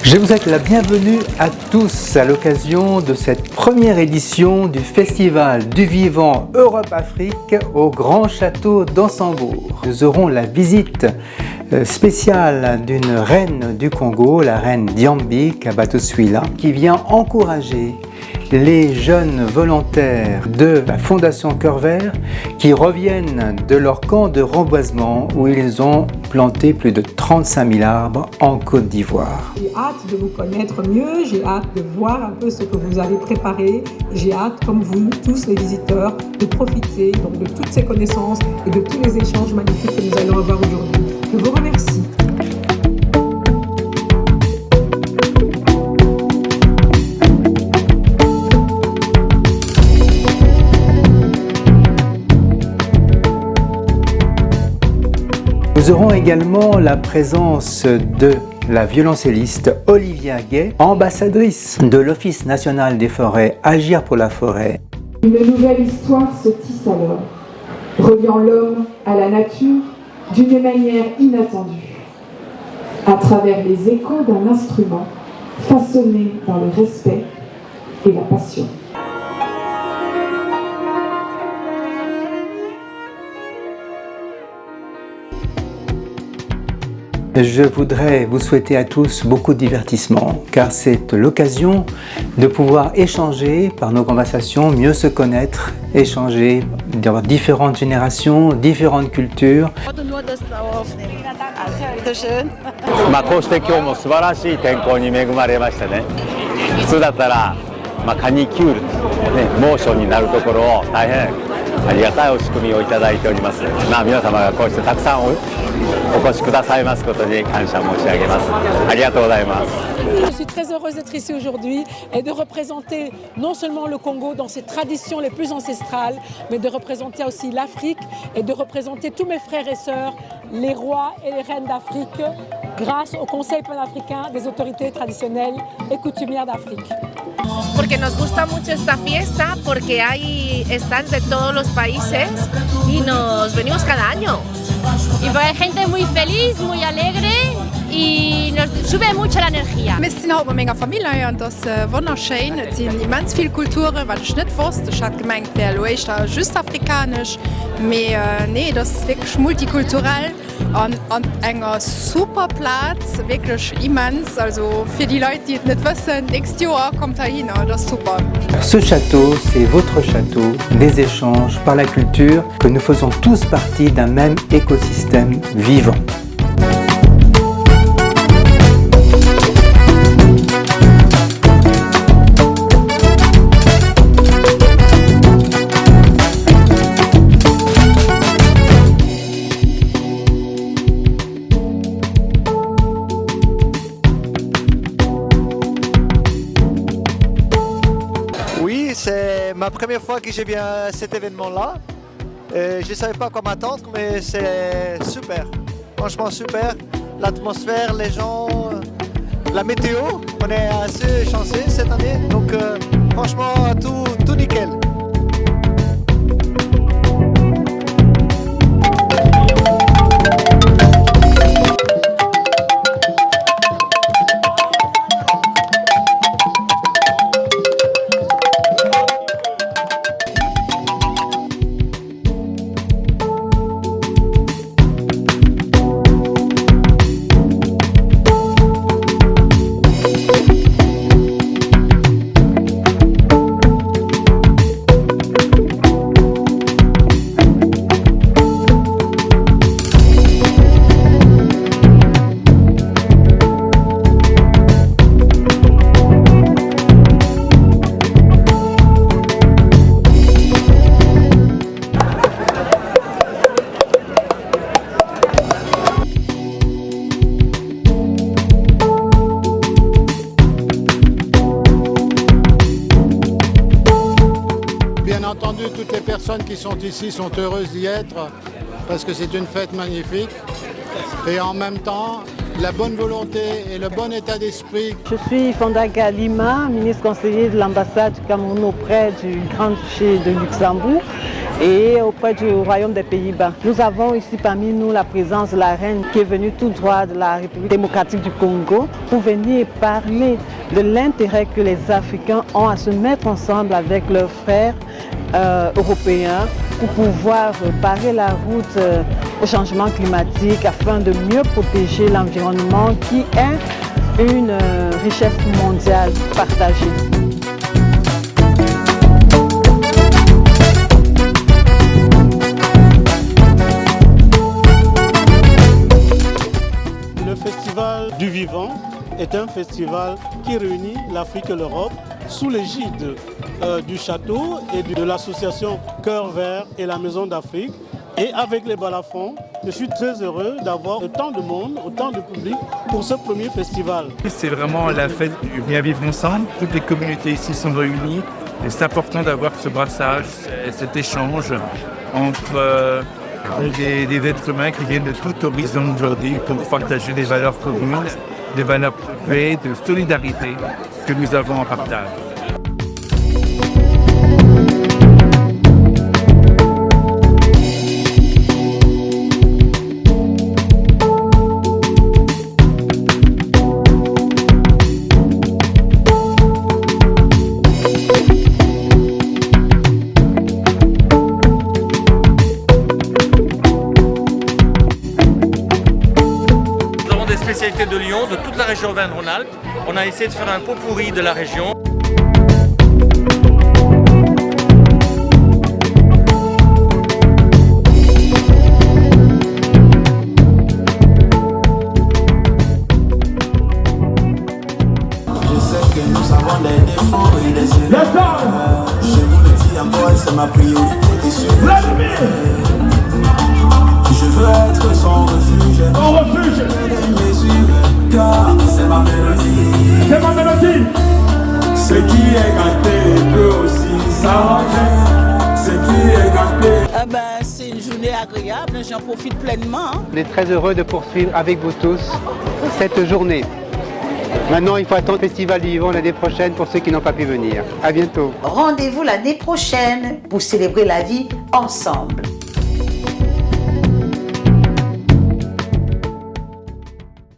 Je vous souhaite la bienvenue à tous à l'occasion de cette première édition du Festival du Vivant Europe-Afrique au Grand Château d'Ansembourg. Nous aurons la visite spéciale d'une reine du Congo, la reine Diambi Kabatoswila, qui vient encourager les jeunes volontaires de la Fondation Cœur Vert qui reviennent de leur camp de reboisement où ils ont planté plus de 35 000 arbres en Côte d'Ivoire. J'ai hâte de vous connaître mieux, j'ai hâte de voir un peu ce que vous avez préparé. J'ai hâte, comme vous, tous les visiteurs, de profiter donc, de toutes ces connaissances et de tous les échanges magnifiques que nous allons avoir aujourd'hui. Je vous remercie. Nous aurons également la présence de la violoncelliste Olivia Gay, ambassadrice de l'Office national des forêts Agir pour la forêt. Une nouvelle histoire se tisse alors, reliant l'homme à la nature d'une manière inattendue, à travers les échos d'un instrument façonné dans le respect et la passion. Je voudrais vous souhaiter à tous beaucoup de divertissement, car c'est l'occasion de pouvoir échanger par nos conversations, mieux se connaître, échanger, d'avoir différentes générations, différentes cultures. こうして今日も素晴らしい天候に恵まれましてね、普通だったらカニキュール、猛暑になるところを大変ありがたいお仕組みをいただいております。皆様がこうしてたくさんお越しくださいますことに感謝申し上げます。ありがとうございます。Je suis très heureuse d'être ici aujourd'hui et de représenter non seulement le Congo dans ses traditions les plus ancestrales, mais de représenter aussi l'Afrique et de représenter tous mes frères et sœurs, les rois et les reines d'Afrique, grâce au Conseil panafricain des autorités traditionnelles et coutumières d'Afrique. Porque nos gusta mucho esta fiesta, porque hay stands de todos los países y nos venimos cada año. Y pues hay gente muy feliz, muy alegre y nos sube mucho la energía. Wir sind halt mit meiner Familie und das ist wunderschön. Es sind immens viele Kulturen, was ich nicht wusste. Ich hatte gemeint, wäre just afrikanisch. Aber nee, das ist wirklich multikulturell und ein super Platz, wirklich immens. Also für die Leute, die es nicht wissen, nächstes Jahr kommt er hin, das ist super. Ce château, c'est votre château, des échanges par la culture, que nous faisons tous partie d'un même écosystème vivant. Oui, c'est ma première fois que je viens à cet événement-là. Je ne savais pas quoi m'attendre, mais c'est super. Franchement super. L'atmosphère, les gens, la météo. On est assez chanceux cette année. Donc franchement, tout nickel. Bien entendu, toutes les personnes qui sont ici sont heureuses d'y être parce que c'est une fête magnifique. Et en même temps, la bonne volonté et le bon état d'esprit. Je suis Fondaga Lima, ministre conseiller de l'ambassade du Cameroun auprès du Grand Duché de Luxembourg. et auprès du Royaume des Pays-Bas. Nous avons ici parmi nous la présence de la reine qui est venue tout droit de la République démocratique du Congo pour venir parler de l'intérêt que les Africains ont à se mettre ensemble avec leurs frères européens pour pouvoir parer la route au changement climatique afin de mieux protéger l'environnement qui est une richesse mondiale partagée. Le Festival du Vivant est un festival qui réunit l'Afrique et l'Europe sous l'égide du château et de l'association Cœur Vert et la Maison d'Afrique. Et avec les balafons, je suis très heureux d'avoir autant de monde, autant de public pour ce premier festival. C'est vraiment la fête du bien vivre ensemble. Toutes les communautés ici sont réunies et c'est important d'avoir ce brassage, cet échange entre des êtres humains qui viennent de tout horizon aujourd'hui pour partager des valeurs communes, des valeurs de paix, de solidarité que nous avons en partage. Spécialité de Lyon, de toute la région Auvergne-Rhône-Alpes. On a essayé de faire un pot pourri de la région. Je sais que nous avons des défauts et des erreurs. Je vous le dis encore, c'est ma priorité et sûr. Je veux être son refuge. Son refuge. Car c'est ma mélodie. C'est ma mélodie. Ce qui est gâté peut aussi s'arranger. Ce qui est gâté. C'est une journée agréable, j'en profite pleinement. On est très heureux de poursuivre avec vous tous cette journée. Maintenant, il faut attendre le Festival du Vivant l'année prochaine pour ceux qui n'ont pas pu venir. À bientôt. Rendez-vous l'année prochaine pour célébrer la vie ensemble.